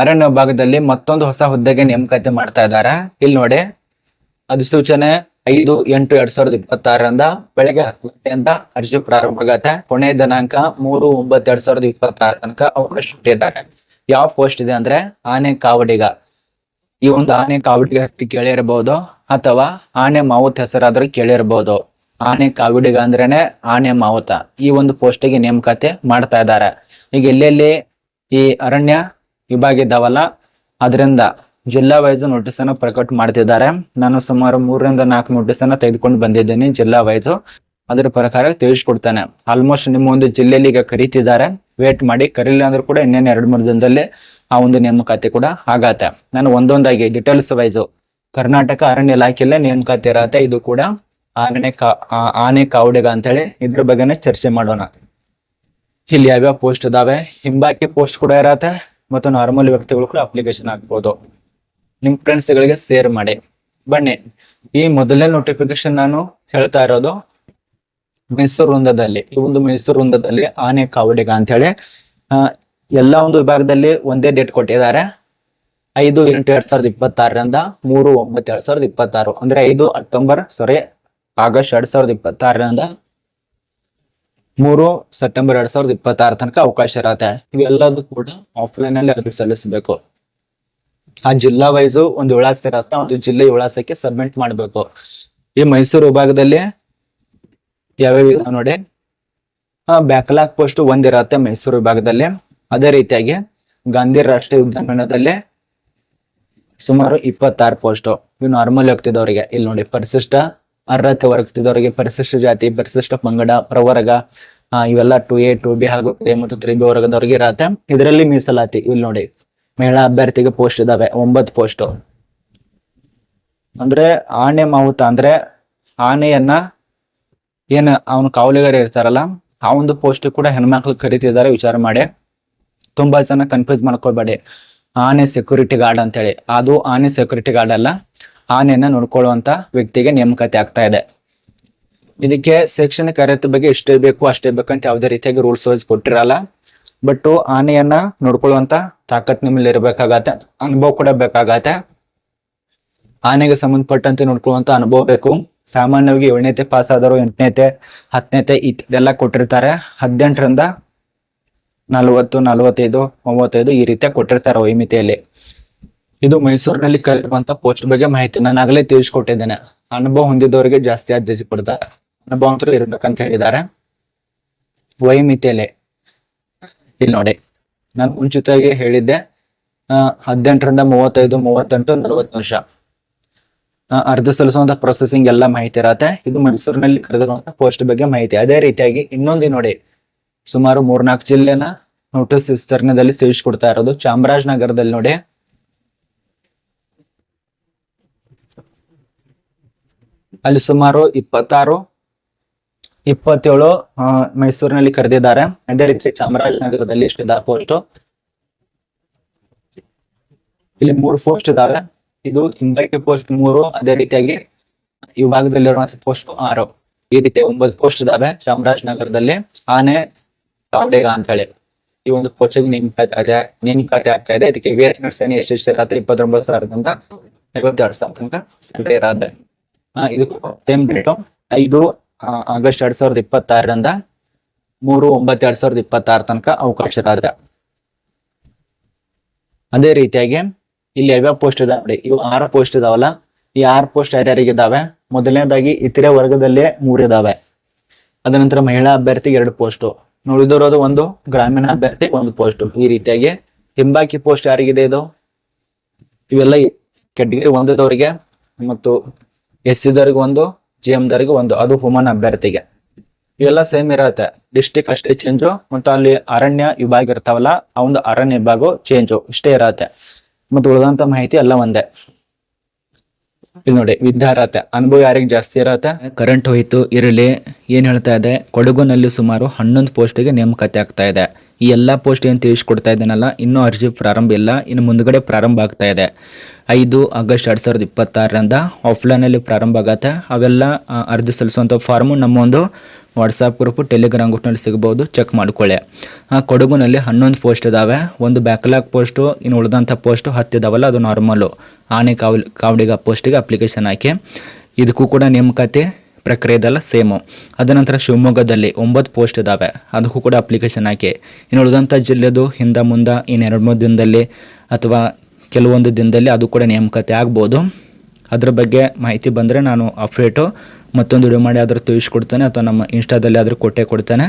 ಅರಣ್ಯ ವಿಭಾಗದಲ್ಲಿ ಮತ್ತೊಂದು ಹೊಸ ಹುದ್ದೆಗೆ ನೇಮಕಾತಿ ಮಾಡ್ತಾ ಇದ್ದಾರೆ. ಇಲ್ಲಿ ನೋಡಿ, ಅಧಿಸೂಚನೆ 5/8/2026 ಬೆಳಗ್ಗೆ 10 ಗಂಟೆಯಿಂದ ಅರ್ಜಿ ಪ್ರಾರಂಭ ಆಗತ್ತೆ. ಕೊನೆಯ ದಿನಾಂಕ 3/9/2026 ತನಕ ಅವಕಾಶ ಕೊಟ್ಟಿದ್ದಾರೆ. ಯಾವ ಪೋಸ್ಟ್ ಇದೆ ಅಂದ್ರೆ ಆನೆ ಕಾವಡಿಗ. ಈ ಒಂದು ಆನೆ ಕಾವಡಿಗ ಕೇಳಿರಬಹುದು ಅಥವಾ ಆನೆ ಮಾವುತ ಹೆಸರಾದ್ರೂ ಕೇಳಿರಬಹುದು. ಆನೆ ಕಾವಡಿಗ ಅಂದ್ರೇನೆ ಆನೆ ಮಾವುತ. ಈ ಒಂದು ಪೋಸ್ಟಿಗೆ ನೇಮಕಾತಿ ಮಾಡ್ತಾ ಇದ್ದಾರೆ. ಈಗ ಎಲ್ಲೆಲ್ಲಿ ಈ ಅರಣ್ಯ ವಿಭಾಗ ಇದ್ದಾವಲ್ಲ, ಅದರಿಂದ ಜಿಲ್ಲಾ ವೈಸ್ ನೋಟಿಸ್ ಅನ್ನ ಪ್ರಕಟ ಮಾಡ್ತಿದ್ದಾರೆ. ನಾನು ಸುಮಾರು 3-4 ನೋಟಿಸ್ ಅನ್ನ ತೆಗೆದುಕೊಂಡು ಬಂದಿದ್ದೇನೆ ಜಿಲ್ಲಾ ವೈಸ್. ಅದ್ರ ಪ್ರಕಾರ ತಿಳಿಸ್ಕೊಡ್ತಾನೆ. ಆಲ್ಮೋಸ್ಟ್ ನಿಮ್ಮ ಒಂದು ಜಿಲ್ಲೆಯಲ್ಲಿ ಈಗ ಕರೀತಿದ್ದಾರೆ. ವೇಟ್ ಮಾಡಿ, ಕರೀಲಿಲ್ಲ ಅಂದ್ರೂ ಕೂಡ ಇನ್ನೇನು 2-3 ದಿನದಲ್ಲಿ ಆ ಒಂದು ನೇಮಕಾತಿ ಕೂಡ ಆಗತ್ತೆ. ನಾನು ಒಂದೊಂದಾಗಿ ಡೀಟೇಲ್ಸ್ ವೈಸ್ ಕರ್ನಾಟಕ ಅರಣ್ಯ ಇಲಾಖೆಯಲ್ಲೇ ನೇಮಕಾತಿ ಇರತ್ತೆ. ಇದು ಕೂಡ ಆನೆ ಕಾವಡಿಗ ಅಂತೇಳಿ ಇದ್ರ ಬಗ್ಗೆನೇ ಚರ್ಚೆ ಮಾಡೋಣ. ಇಲ್ಲಿ ಯಾವ್ಯಾವ ಪೋಸ್ಟ್ ಇದಾವೆ, ಹಿಂಬಾಕಿ ಪೋಸ್ಟ್ ಕೂಡ ಇರತ್ತೆ ಮತ್ತು ನಾರ್ಮಲ್ ವ್ಯಕ್ತಿಗಳು ಕೂಡ ಅಪ್ಲಿಕೇಶನ್ ಹಾಕ್ಬೋದು. ನಿಮ್ ಫ್ರೆಂಡ್ಸ್ ಗಳಿಗೆ ಶೇರ್ ಮಾಡಿ. ಬನ್ನಿ, ಈ ಮೊದಲನೇ ನೋಟಿಫಿಕೇಶನ್ ನಾನು ಹೇಳ್ತಾ ಇರೋದು ಮೈಸೂರು ವೃಂದದಲ್ಲಿ. ಈ ಒಂದು ಮೈಸೂರು ವೃಂದದಲ್ಲಿ ಆನೆ ಕಾವಡಿಗ ಅಂತ ಹೇಳಿ ಎಲ್ಲಾ ಒಂದು ವಿಭಾಗದಲ್ಲಿ ಒಂದೇ ಡೇಟ್ ಕೊಟ್ಟಿದ್ದಾರೆ. 5/8/2026 3/9/2026 ಅಂದ್ರೆ ಆಗಸ್ಟ್ 2026 3 ಸೆಪ್ಟೆಂಬರ್ 2026 ತನಕ ಅವಕಾಶ ಇರತ್ತೆ. ಇವೆಲ್ಲದೂ ಕೂಡ ಆಫ್ಲೈನ್ ಅಲ್ಲಿ ಅರ್ಜಿ ಸಲ್ಲಿಸಬೇಕು. ಆ ಜಿಲ್ಲಾ ವೈಸು ಒಂದು ವಿಳಾಸ ಇರತ್ತ, ಒಂದು ಜಿಲ್ಲೆ ವಿಳಾಸಕ್ಕೆ ಸಬ್ಮಿಟ್ ಮಾಡ್ಬೇಕು. ಈ ಮೈಸೂರು ವಿಭಾಗದಲ್ಲಿ ಯಾವ್ಯಾವ ನೋಡಿ, ಬ್ಯಾಕ್ಲಾಗ್ ಪೋಸ್ಟ್ ಒಂದಿರತ್ತೆ ಮೈಸೂರು ವಿಭಾಗದಲ್ಲಿ. ಅದೇ ರೀತಿಯಾಗಿ ಗಾಂಧಿ ರಾಷ್ಟ್ರೀಯ ಉದ್ಯಾನವನದಲ್ಲಿ ಸುಮಾರು 26 ಪೋಸ್ಟ್. ಇವು ನಾರ್ಮಲ್ ಹೋಗ್ತಿದ್ದವರಿಗೆ. ಇಲ್ಲಿ ನೋಡಿ, ಪರಿಶಿಷ್ಟ ಅರ್ಹತೆ ವರ್ಗದವರಿಗೆ, ಪರಿಶಿಷ್ಟ ಜಾತಿ, ಪರಿಶಿಷ್ಟ ಪಂಗಡ, ಪ್ರವರ್ಗ, ಇವೆಲ್ಲ 2A 2B ಹಾಗೂ 3A ಮತ್ತು 3B ವರ್ಗದವರಿಗೆ ಇರತ್ತೆ. ಇದರಲ್ಲಿ ಮೀಸಲಾತಿ ಇಲ್ಲಿ ನೋಡಿ, ಮಹಿಳಾ ಅಭ್ಯರ್ಥಿಗೆ ಪೋಸ್ಟ್ ಇದಾವೆ 9 ಪೋಸ್ಟ್. ಅಂದ್ರೆ ಆನೆ ಮಾವುತ ಅಂದ್ರೆ ಆನೆಯನ್ನ ಏನ್ ಅವನು ಕಾವಲಿಗಾರ ಇರ್ತಾರಲ್ಲ, ಆ ಒಂದು ಪೋಸ್ಟ್ ಕೂಡ ಹೆಣ್ಮಕ್ಳು ಕರಿತಿದ್ದಾರೆ. ವಿಚಾರ ಮಾಡಿ, ತುಂಬಾ ಜನ ಕನ್ಫ್ಯೂಸ್ ಮಾಡ್ಕೊಳ್ಬೇಡಿ. ಆನೆ ಸೆಕ್ಯೂರಿಟಿ ಗಾರ್ಡ್ ಅಂತೇಳಿ, ಅದು ಆನೆ ಸೆಕ್ಯೂರಿಟಿ ಗಾರ್ಡ್ ಅಲ್ಲ, ಆನೆಯನ್ನ ನೋಡ್ಕೊಳ್ಳುವಂತ ವ್ಯಕ್ತಿಗೆ ನೇಮಕಾತಿ ಆಗ್ತಾ ಇದೆ. ಇದಕ್ಕೆ ಶೈಕ್ಷಣಿಕ ಅರ್ಹತೆ ಬಗ್ಗೆ ಇಷ್ಟೇ ಬೇಕು ಅಷ್ಟೇ ಬೇಕಂತ ಯಾವುದೇ ರೀತಿಯಾಗಿ ರೂಲ್ಸ್ ವೈಸ್ ಕೊಟ್ಟಿರಲ್ಲ. ಬಟ್ ಆನೆಯನ್ನ ನೋಡ್ಕೊಳ್ಳುವಂತ ತಾಕತ್ ನಿಮ್ಮಲ್ಲಿ ಇರ್ಬೇಕಾಗತ್ತೆ, ಅನುಭವ ಕೂಡ ಬೇಕಾಗತ್ತೆ. ಆನೆಗೆ ಸಂಬಂಧಪಟ್ಟಂತೆ ನೋಡ್ಕೊಳ್ಳುವಂತ ಅನುಭವ ಬೇಕು. ಸಾಮಾನ್ಯವಾಗಿ 7ನೇತೆ ಪಾಸ್ ಆದರು, 8ನೇತೆ 10ನೇತೆ ಇದೆಲ್ಲ ಕೊಟ್ಟಿರ್ತಾರೆ. 18ರಿಂದ 40, 45, 35 ಈ ರೀತಿಯ ಕೊಟ್ಟಿರ್ತಾರೆ ವೈಮಿತಿಯಲ್ಲಿ. ಇದು ಮೈಸೂರಿನಲ್ಲಿ ಕಲಿರುವಂತ ಪೋಸ್ಟ್ ಬಗ್ಗೆ ಮಾಹಿತಿ ನಾನು ಆಗಲೇ ತಿಳಿಸ್ಕೊಟ್ಟಿದ್ದೇನೆ. ಅನುಭವ ಹೊಂದಿದವರಿಗೆ ಜಾಸ್ತಿ ಆದ್ಯತೆ ಕೊಡ್ತಾರೆ, ಅನುಭವ ಅಂತೂ ಇರ್ಬೇಕಂತ ಹೇಳಿದ್ದಾರೆ ವೈಮಿತಿಯಲ್ಲಿ. ಇಲ್ಲಿ ನೋಡಿ, ನಾನು ಮುಂಚಿತವಾಗಿ ಹೇಳಿದ್ದೆ 18ರಿಂದ 35, 38, 40 ನಿಮಿಷ ಅರ್ಜಿ ಸಲ್ಲಿಸುವಂತ ಪ್ರೊಸೆಸಿಂಗ್ ಎಲ್ಲ ಮಾಹಿತಿ ಇರತ್ತೆ. ಇದು ಮೈಸೂರಿನಲ್ಲಿ ಕರೆದಿರುವಂತ ಪೋಸ್ಟ್ ಬಗ್ಗೆ ಮಾಹಿತಿ. ಅದೇ ರೀತಿಯಾಗಿ ಇನ್ನೊಂದು ನೋಡಿ, ಸುಮಾರು 3-4 ಜಿಲ್ಲೆನ ನೋಟಿಸ್ ವಿಸ್ತರಣೆದಲ್ಲಿ ತಿಳಿಸ್ಕೊಡ್ತಾ ಇರೋದು. ಚಾಮರಾಜನಗರದಲ್ಲಿ ನೋಡಿ, ಅಲ್ಲಿ ಸುಮಾರು 26, 27 ಮೈಸೂರಿನಲ್ಲಿ ಕರೆದಿದ್ದಾರೆ. ಅದೇ ರೀತಿ ಚಾಮರಾಜನಗರದಲ್ಲಿ ಎಷ್ಟಿದೆ ಪೋಸ್ಟ್? ಇಲ್ಲಿ 3 ಪೋಸ್ಟ್ ಇದಾವೆ. ಇದು ಹಿಂಬಾಕಿ ಪೋಸ್ಟ್ 3, ಅದೇ ರೀತಿಯಾಗಿ ವಿಭಾಗದಲ್ಲಿರುವಂತಹ ಪೋಸ್ಟ್ 6. ಈ ರೀತಿ 9 ಪೋಸ್ಟ್ ಇದಾವೆ ಚಾಮರಾಜನಗರದಲ್ಲಿ ಆನೆ ಕಾವಡಿಗ ಅಂತ ಹೇಳಿ. ಈ ಒಂದು ಪೋಸ್ಟ್ ನೇಮಕಾತಿ ಆಗ್ತಾ ಇದೆ. ಇದಕ್ಕೆ ವೇತನ ಶ್ರೇಣಿ ಎಷ್ಟು ಇರತ್ತೆ? 29,000ದಿಂದ 52,000 ತನಕ ಸ್ಯಾಲರಿ ಇರತ್ತೆ. ಇದು ಸೇಮ್ ಡೇಟು 5 ಆಗಸ್ಟ್ 2026 3/9/2026 ತನಕ ಅವಕಾಶ ಇರತ್ತೆ. ಅದೇ ರೀತಿಯಾಗಿ ಇಲ್ಲಿ ಯಾವ್ಯಾವ ಪೋಸ್ಟ್ ಇದಾವೆ ನೋಡಿ, ಇವು 6 ಪೋಸ್ಟ್ ಇದಾವಲ್ಲ, ಈ 6 ಪೋಸ್ಟ್ ಯಾರ್ಯಾರಿಗೆ ಇದಾವೆ? ಮೊದಲನೇದಾಗಿ ಇತರೆ ವರ್ಗದಲ್ಲಿ 3 ಇದಾವೆ. ಅದ ನಂತರ ಮಹಿಳಾ ಅಭ್ಯರ್ಥಿಗೆ 2 ಪೋಸ್ಟ್, ಉಳಿದಿರೋದು 1 ಗ್ರಾಮೀಣ ಅಭ್ಯರ್ಥಿ 1 ಪೋಸ್ಟ್. ಈ ರೀತಿಯಾಗಿ ಹಿಂಬಾಕಿ ಪೋಸ್ಟ್ ಯಾರಿಗಿದೆ? ಇದು ಇವೆಲ್ಲ ಕೆಟಗರಿ 1ದವರಿಗೆ ಮತ್ತು SC ದವರಿಗೆ 1, GM ದವರಿಗೆ 1, ಅದು ವುಮನ್ ಅಭ್ಯರ್ಥಿಗೆ. ಇವೆಲ್ಲ ಸೇಮ್ ಇರತ್ತೆ. ಡಿಸ್ಟಿಕ್ ಅಷ್ಟೇ ಚೇಂಜು, ಮತ್ತು ಅಲ್ಲಿ ಅರಣ್ಯ ವಿಭಾಗ ಇರ್ತಾವಲ್ಲ, ಆ ಒಂದು ಅರಣ್ಯ ವಿಭಾಗ ಚೇಂಜು ಇಷ್ಟೇ ಇರತ್ತೆ. ಮತ್ತು ಉಳಿದಂತ ಮಾಹಿತಿ ಎಲ್ಲ ಒಂದೇ. ಇಲ್ಲಿ ನೋಡಿ, ವಿದ್ಯಾರ್ಹತೆ ಅನುಭವ ಯಾರಿಗೆ ಜಾಸ್ತಿ ಇರತ್ತೆ? ಕರೆಂಟ್ ಹೋಯ್ತು ಇರಲಿ. ಏನ್ ಹೇಳ್ತಾ ಇದೆ, ಕೊಡಗುನಲ್ಲಿ ಸುಮಾರು 11 ಪೋಸ್ಟ್ಗೆ ನೇಮಕಾತಿ ಆಗ್ತಾ ಇದೆ. ಈ ಎಲ್ಲಾ ಪೋಸ್ಟ್ ಏನ್ ತಿಳಿಸ್ಕೊಡ್ತಾ ಇದ್ದೇನಲ್ಲ, ಇನ್ನೂ ಅರ್ಜಿ ಪ್ರಾರಂಭ ಇಲ್ಲ, ಇನ್ನು ಮುಂದ್ಗಡೆ ಪ್ರಾರಂಭ ಆಗ್ತಾ ಇದೆ. 5 ಆಗಸ್ಟ್ 2026 ಆಫ್ಲೈನ್ ಅಲ್ಲಿ ಪ್ರಾರಂಭ ಆಗತ್ತೆ. ಅವೆಲ್ಲ ಅರ್ಜಿ ಸಲ್ಲಿಸುವಂತ ಫಾರ್ಮ್ ನಮ್ಮ ಒಂದು ವಾಟ್ಸಪ್ ಗ್ರೂಪು ಟೆಲಿಗ್ರಾಮ್ ಗ್ರೂಪ್ನಲ್ಲಿ ಸಿಗ್ಬೋದು, ಚೆಕ್ ಮಾಡ್ಕೊಳ್ಳಿ. ಕೊಡಗುನಲ್ಲಿ 11 ಪೋಸ್ಟ್ ಇದ್ದಾವೆ. ಒಂದು ಬ್ಯಾಕ್ಲಾಗ್ ಪೋಸ್ಟು, ಇನ್ನು ಉಳಿದಂಥ ಪೋಸ್ಟು 10 ಇದಾವಲ್ಲ ಅದು ನಾರ್ಮಲು ಆನೆ ಕಾವಡಿಗ ಪೋಸ್ಟಿಗೆ ಅಪ್ಲಿಕೇಶನ್ ಹಾಕಿ. ಇದಕ್ಕೂ ಕೂಡ ನೇಮಕಾತಿ ಪ್ರಕ್ರಿಯೆ ಇದೆಲ್ಲ ಸೇಮು. ಅದ ನಂತರ ಶಿವಮೊಗ್ಗದಲ್ಲಿ 9 ಪೋಸ್ಟ್ ಇದ್ದಾವೆ, ಅದಕ್ಕೂ ಕೂಡ ಅಪ್ಲಿಕೇಶನ್ ಹಾಕಿ. ಇನ್ನು ಉಳಿದಂಥ ಜಿಲ್ಲೆದು ಹಿಂದೆ ಮುಂದೆ ಇನ್ನು 2-3 ದಿನದಲ್ಲಿ ಅಥವಾ ಕೆಲವೊಂದು ದಿನದಲ್ಲಿ ಅದು ಕೂಡ ನೇಮಕಾತಿ ಆಗ್ಬೋದು. ಅದ್ರ ಬಗ್ಗೆ ಮಾಹಿತಿ ಬಂದರೆ ನಾನು ಅಪ್ಡೇಟು ಮತ್ತೊಂದು ವಿಡಿಯೋ ಮಾಡಿ ಆದರೂ ತಿಳಿಸ್ಕೊಡ್ತೇನೆ, ಅಥವಾ ನಮ್ಮ ಇನ್ಸ್ಟಾದಲ್ಲಿ ಆದರೂ ಕೊಟ್ಟೇ ಕೊಡ್ತೇನೆ.